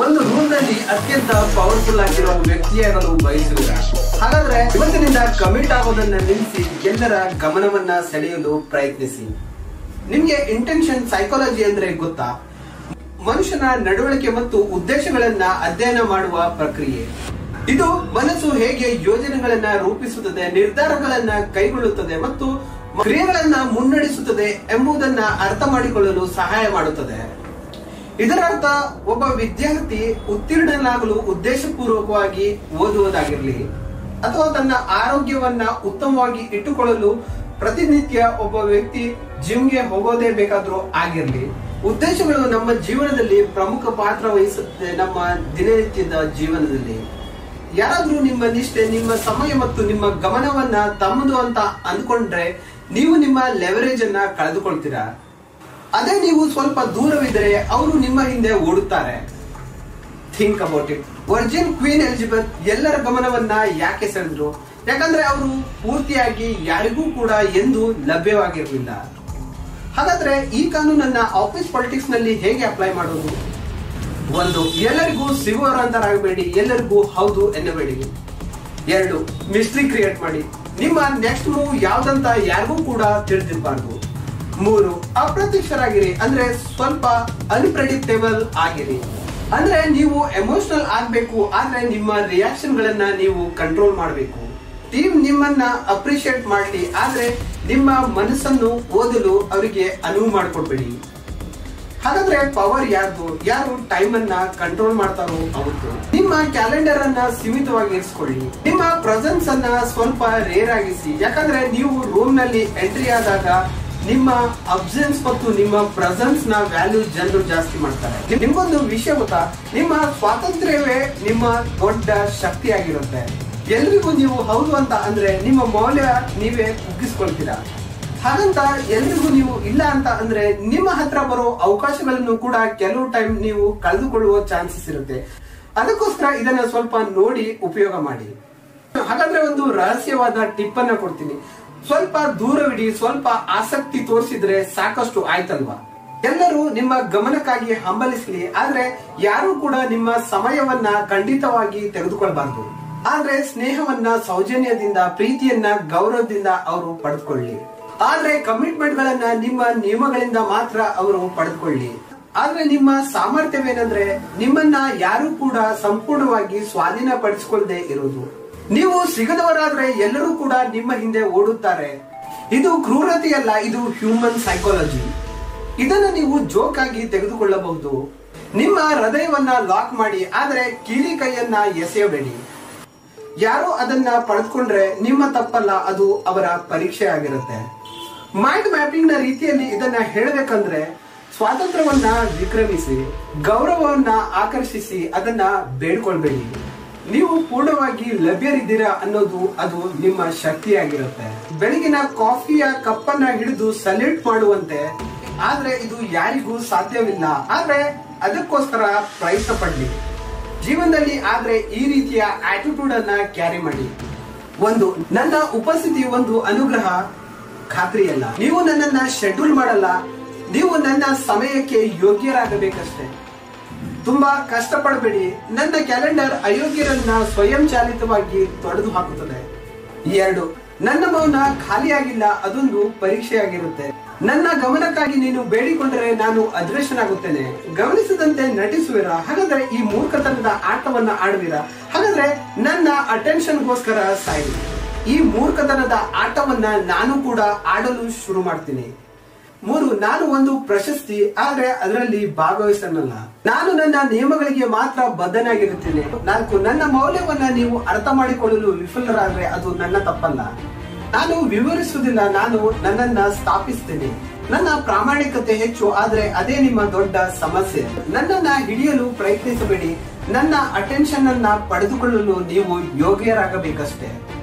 ಒಂದು ರೂಮ್ ನಲ್ಲಿ ಅತ್ಯಂತ ಪವರ್ಫುಲ್ ಆಗಿರೋ ವ್ಯಕ್ತಿಯಾಗಲು ಬಯಸುವಿರ? ಹಾಗಾದ್ರೆ ಇವತ್ತಿನಿಂದ ಕಮಿಟ್ ಆಗೋದನ್ನ ನಿಲ್ಲಿಸಿ ಎಲ್ಲರ ಗಮನವನ್ನ ಸೆಳೆಯಲು ಪ್ರಯತ್ನಿಸಿ. ನಿಮ್ಗೆ ಇಂಟೆನ್ಷನ್ ಸೈಕಾಲಜಿ ಅಂದ್ರೆ ಗೊತ್ತಾ? ಮನುಷ್ಯನ ನಡವಳಿಕೆ ಮತ್ತು ಉದ್ದೇಶಗಳನ್ನ ಅಧ್ಯಯನ ಮಾಡುವ ಪ್ರಕ್ರಿಯೆ ಇದು. ಮನಸ್ಸು ಹೇಗೆ ಯೋಜನೆಗಳನ್ನ ರೂಪಿಸುತ್ತದೆ, ನಿರ್ಧಾರಗಳನ್ನ ಕೈಗೊಳ್ಳುತ್ತದೆ ಮತ್ತು ಕ್ರಿಯೆಗಳನ್ನ ಮುನ್ನಡೆಸುತ್ತದೆ ಎಂಬುದನ್ನ ಅರ್ಥ ಮಾಡಿಕೊಳ್ಳಲು ಸಹಾಯ ಮಾಡುತ್ತದೆ. ಇದರರ್ಥ ಒಬ್ಬ ವಿದ್ಯಾರ್ಥಿ ಉತ್ತೀರ್ಣನಾಗಲು ಉದ್ದೇಶಪೂರ್ವಕವಾಗಿ ಓದುವುದಾಗಿರ್ಲಿ ಅಥವಾ ತನ್ನ ಆರೋಗ್ಯವನ್ನ ಉತ್ತಮವಾಗಿ ಇಟ್ಟುಕೊಳ್ಳಲು ಪ್ರತಿನಿತ್ಯ ಒಬ್ಬ ವ್ಯಕ್ತಿ ಜಿಮ್ಗೆ ಹೋಗೋದೇ ಬೇಕಾದ್ರೂ ಆಗಿರ್ಲಿ, ಉದ್ದೇಶಗಳು ನಮ್ಮ ಜೀವನದಲ್ಲಿ ಪ್ರಮುಖ ಪಾತ್ರ ವಹಿಸುತ್ತೆ. ನಮ್ಮ ದಿನನಿತ್ಯದ ಜೀವನದಲ್ಲಿ ಯಾರಾದ್ರೂ ನಿಮ್ಮ ನಿಷ್ಠೆ, ನಿಮ್ಮ ಸಮಯ ಮತ್ತು ನಿಮ್ಮ ಗಮನವನ್ನ ತಮ್ಮದು ಅಂತ ಅಂದ್ಕೊಂಡ್ರೆ ನೀವು ನಿಮ್ಮ ಲೆವರೇಜ್ ಅನ್ನ ಕಳೆದುಕೊಳ್ತೀರಾ. ಅದೇ ನೀವು ಸ್ವಲ್ಪ ದೂರವಿದ್ದರೆ ಅವರು ನಿಮ್ಮ ಹಿಂದೆ ಓಡುತ್ತಾರೆ. Think about it. Virgin queen Elizabeth ಎಲ್ಲರ ಗಮನವನ್ನ ಯಾಕೆ ಸೆಳೆದ್ರು? ಯಾಕಂದ್ರೆ ಅವರು ಪೂರ್ತಿಯಾಗಿ ಯಾರಿಗೂ ಕೂಡ ಎಂದು ಲಭ್ಯವಾಗಿರಲಿಲ್ಲ. ಹಾಗಾದ್ರೆ ಈ ಕಾನೂನನ್ನ ಆಫೀಸ್ ಪಾಲಿಟಿಕ್ಸ್ ನಲ್ಲಿ ಹೇಗೆ ಅಪ್ಲೈ ಮಾಡೋದು? ಒಂದು, ಎಲ್ಲರಿಗೂ ಸಿಗುವವರಂತರಾಗಬೇಡಿ, ಎಲ್ಲರಿಗೂ ಹೌದು ಎನ್ನಬೇಡಿ. ಎರಡು, ಮಿಸ್ಟ್ರಿ ಕ್ರಿಯೇಟ್ ಮಾಡಿ. ನಿಮ್ಮ ನೆಕ್ಸ್ಟ್ ಮೂವ್ ಯಾವ್ದಂತ ಯಾರಿಗೂ ಕೂಡ ತಿಳಿದಿರಬಾರ್ದು. ಮೂರು, ಅಪ್ರತ್ಯಕ್ಷರಾಗಿರಿ, ಅಂದ್ರೆ ಸ್ವಲ್ಪ ಅನ್ಪ್ರೆಡಿಕ್ಟೇಬಲ್ ಆಗಿರಿ. ಅಂದ್ರೆ ನೀವು ಎಮೋಷನಲ್ ಆಗ್ಬೇಕು, ಆದ್ರೆ ನಿಮ್ಮ ರಿಯಾಕ್ಷನ್ ಗಳನ್ನ ನೀವು ಕಂಟ್ರೋಲ್ ಮಾಡಬೇಕು. ಟೀಮ್ ನಿಮ್ಮನ್ನ ಅಪ್ರಿಶಿಯೇಟ್ ಮಾಡಲಿ, ಆದ್ರೆ ನಿಮ್ಮ ಮನಸ್ಸನ್ನು ಓದಲು ಅವರಿಗೆ ಅನುವು ಮಾಡಿಕೊಡ್ಬೇಡಿ. ಹಾಗಾದ್ರೆ ಪವರ್ ಯಾರ್ದು? ಯಾರು ಟೈಮ್ ಅನ್ನ ಕಂಟ್ರೋಲ್ ಮಾಡ್ತಾರೋ ಅವತ್ತು. ನಿಮ್ಮ ಕ್ಯಾಲೆಂಡರ್ ಅನ್ನ ಸೀಮಿತವಾಗಿ ಇರಿಸಿಕೊಳ್ಳಿ. ನಿಮ್ಮ ಪ್ರೆಸೆನ್ಸ್ ಅನ್ನ ಸ್ವಲ್ಪ ರೇರ್ ಆಗಿಸಿ. ಯಾಕಂದ್ರೆ ನೀವು ರೂಮ್ ನಲ್ಲಿ ಎಂಟ್ರಿ ಆದಾಗ ನಿಮ್ಮ ಅಬ್ಸೆನ್ಸ್ ಮತ್ತು ನಿಮ್ಮ ಪ್ರೆಸೆನ್ಸ್ ನ ವ್ಯಾಲ್ಯೂ ಜನರು ಜಾಸ್ತಿ ಮಾಡ್ತಾರೆ. ನಿಮ್ಗೊಂದು ವಿಷಯ ಗೊತ್ತಾ? ನಿಮ್ಮ ಸ್ವಾತಂತ್ರ್ಯವೇ ನಿಮ್ಮ ದೊಡ್ಡ ಶಕ್ತಿಯಾಗಿರುತ್ತೆ. ಎಲ್ರಿಗೂ ನೀವು ಹೌದು ಅಂತ ಅಂದ್ರೆ ನಿಮ್ಮ ಮೌಲ್ಯ ನೀವೇ ಕುಗ್ಗಿಸ್ಕೊಳ್ತೀರಾ. ಹಾಗಂತ ಎಲ್ರಿಗೂ ನೀವು ಇಲ್ಲ ಅಂತ ಅಂದ್ರೆ ನಿಮ್ಮ ಹತ್ರ ಬರೋ ಅವಕಾಶಗಳನ್ನು ಕೂಡ ಕೆಲವು ಟೈಮ್ ನೀವು ಕಳೆದುಕೊಳ್ಳುವ ಚಾನ್ಸಸ್ ಇರುತ್ತೆ. ಅದಕ್ಕೋಸ್ಕರ ಇದನ್ನ ಸ್ವಲ್ಪ ನೋಡಿ ಉಪಯೋಗ ಮಾಡಿ. ಹಾಗಾದ್ರೆ ಒಂದು ರಹಸ್ಯವಾದ ಟಿಪ್ ಅನ್ನ ಕೊಡ್ತೀನಿ. ಸ್ವಲ್ಪ ದೂರವಿಡಿ, ಸ್ವಲ್ಪ ಆಸಕ್ತಿ ತೋರಿಸಿದ್ರೆ ಸಾಕಷ್ಟು ಆಯ್ತಲ್ವಾ? ಎಲ್ಲರೂ ನಿಮ್ಮ ಗಮನಕ್ಕಾಗಿ ಹಂಬಲಿಸಲಿ, ಆದ್ರೆ ಯಾರು ಕೂಡ ನಿಮ್ಮ ಸಮಯವನ್ನ ಖಂಡಿತವಾಗಿ ತೆಗೆದುಕೊಳ್ಬಾರ್ದು. ಆದ್ರೆ ಸ್ನೇಹವನ್ನ ಸೌಜನ್ಯದಿಂದ, ಪ್ರೀತಿಯನ್ನ ಗೌರವದಿಂದ ಅವರು ಪಡೆದುಕೊಳ್ಳಿ. ಆದ್ರೆ ಕಮಿಟ್ಮೆಂಟ್ ಗಳನ್ನ ನಿಮ್ಮ ನಿಯಮಗಳಿಂದ ಮಾತ್ರ ಅವರು ಪಡೆದುಕೊಳ್ಳಿ. ಆದ್ರೆ ನಿಮ್ಮ ಸಾಮರ್ಥ್ಯವೇನೆಂದ್ರೆ ನಿಮ್ಮನ್ನ ಯಾರು ಕೂಡ ಸಂಪೂರ್ಣವಾಗಿ ಸ್ವಾಧೀನಪಡಿಸಿಕೊಳ್ಳದೆ ಇರುವುದು. ನೀವು ಸಿಗದವರಾದ್ರೆ ಎಲ್ಲರೂ ಕೂಡ ನಿಮ್ಮ ಹಿಂದೆ ಓಡುತ್ತಾರೆ. ಇದು ಕ್ರೂರತೆಯಲ್ಲ, ಇದು ಹ್ಯೂಮನ್ ಸೈಕಾಲಜಿ. ಇದನ್ನ ನೀವು ಜೋಕ್ ಆಗಿ ತೆಗೆದುಕೊಳ್ಳಬಹುದು. ನಿಮ್ಮ ಹೃದಯವನ್ನ ಲಾಕ್ ಮಾಡಿ, ಆದ್ರೆ ಕೀಲಿ ಕೈಯನ್ನ ಎಸೆಯಬೇಡಿ. ಯಾರೋ ಅದನ್ನ ಪಡೆದುಕೊಂಡ್ರೆ ನಿಮ್ಮ ತಪ್ಪಲ್ಲ, ಅದು ಅವರ ಪರೀಕ್ಷೆ ಆಗಿರುತ್ತೆ. ಮೈಂಡ್ ಮ್ಯಾಪಿಂಗ್ ನ ರೀತಿಯಲ್ಲಿ ಇದನ್ನ ಹೇಳಬೇಕಂದ್ರೆ ಸ್ವಾತಂತ್ರ್ಯವನ್ನ ವಿಕ್ರಮಿಸಿ, ಗೌರವವನ್ನ ಆಕರ್ಷಿಸಿ, ಅದನ್ನ ಬೇಡ್ಕೊಳ್ಬೇಡಿ. ನೀವು ಪೂರ್ಣವಾಗಿ ಲಭ್ಯರಿದ್ದೀರಾ ಅನ್ನೋದು ಅದು ನಿಮ್ಮ ಶಕ್ತಿಯಾಗಿರುತ್ತೆ. ಬೆಳಗಿನ ಕಾಫಿಯ ಕಪ್ಪನ್ನ ಹಿಡಿದು ಸಲ್ಯೂಟ್ ಮಾಡುವಂತೆ. ಆದ್ರೆ ಇದು ಯಾರಿಗೂ ಸಾಧ್ಯವಿಲ್ಲ, ಆದ್ರೆ ಅದಕ್ಕೋಸ್ಕರ ಪ್ರಯತ್ನ ಪಡ್ಲಿ ಜೀವನದಲ್ಲಿ. ಆದ್ರೆ ಈ ರೀತಿಯ ಆಟಿಟ್ಯೂಡ್ ಅನ್ನ ಕ್ಯಾರಿ ಮಾಡಿ. ಒಂದು, ನನ್ನ ಉಪಸ್ಥಿತಿ ಒಂದು ಅನುಗ್ರಹ, ಖಾತ್ರಿಯಲ್ಲ. ನೀವು ನನ್ನನ್ನ ಶೆಡ್ಯೂಲ್ ಮಾಡಲ್ಲ, ನೀವು ನನ್ನ ಸಮಯಕ್ಕೆ ಯೋಗ್ಯರಾಗಬೇಕಷ್ಟೇ. ತುಂಬಾ ಕಷ್ಟಪಡಬೇಡಿ. ನನ್ನ ಕ್ಯಾಲೆಂಡರ್ ಅಯೋಗ್ಯರನ್ನ ಸ್ವಯಂ ಚಾಲಿತವಾಗಿ ತೊಡೆದು ಹಾಕುತ್ತದೆ. ಎರಡು, ನನ್ನ ಮೌನ ಖಾಲಿಯಾಗಿಲ್ಲ, ಅದೊಂದು ಪರೀಕ್ಷೆಯಾಗಿರುತ್ತೆ. ನನ್ನ ಗಮನಕ್ಕಾಗಿ ನೀನು ಬೇಡಿಕೊಂಡರೆ ನಾನು ಅದೃಶ್ಯನಾಗುತ್ತೇನೆ. ಗಮನಿಸದಂತೆ ನಟಿಸುವಿರಾ? ಹಾಗಾದ್ರೆ ಈ ಮೂರ್ಖತನದ ಆಟವನ್ನ ಆಡುವಿರಾ? ಹಾಗಾದ್ರೆ ನನ್ನ ಅಟೆನ್ಷನ್ಗೋಸ್ಕರ ಸಾಯಿ. ಈ ಮೂರ್ಖತನದ ಆಟವನ್ನ ನಾನು ಕೂಡ ಆಡಲು ಶುರು ಮಾಡ್ತೀನಿ. ಮೂರು, ನಾನು ಒಂದು ಪ್ರಶಸ್ತಿ, ಆದ್ರೆ ಅದರಲ್ಲಿ ಭಾಗವಹಿಸಲ್ಲ. ನಾನು ನನ್ನ ನಿಯಮಗಳಿಗೆ ಮಾತ್ರ ಬದ್ಧನಾಗಿರುತ್ತೇನೆ. ನಾಲ್ಕು, ನನ್ನ ಮೌಲ್ಯವನ್ನ ನೀವು ಅರ್ಥ ಮಾಡಿಕೊಳ್ಳಲು ವಿಫಲರಾದ್ರೆ ಅದು ನನ್ನ ತಪ್ಪಲ್ಲ. ನಾನು ವಿವರಿಸುವುದಿಲ್ಲ, ನಾನು ನನ್ನನ್ನ ಸ್ಥಾಪಿಸ್ತೇನೆ. ನನ್ನ ಪ್ರಾಮಾಣಿಕತೆ ಹೆಚ್ಚು, ಆದ್ರೆ ಅದೇ ನಿಮ್ಮ ದೊಡ್ಡ ಸಮಸ್ಯೆ. ನನ್ನನ್ನ ಹಿಡಿಯಲು ಪ್ರಯತ್ನಿಸಬೇಡಿ. ನನ್ನ ಅಟೆನ್ಷನ್ ಅನ್ನ ಪಡೆದುಕೊಳ್ಳಲು ನೀವು ಯೋಗ್ಯರಾಗಬೇಕಷ್ಟೇ.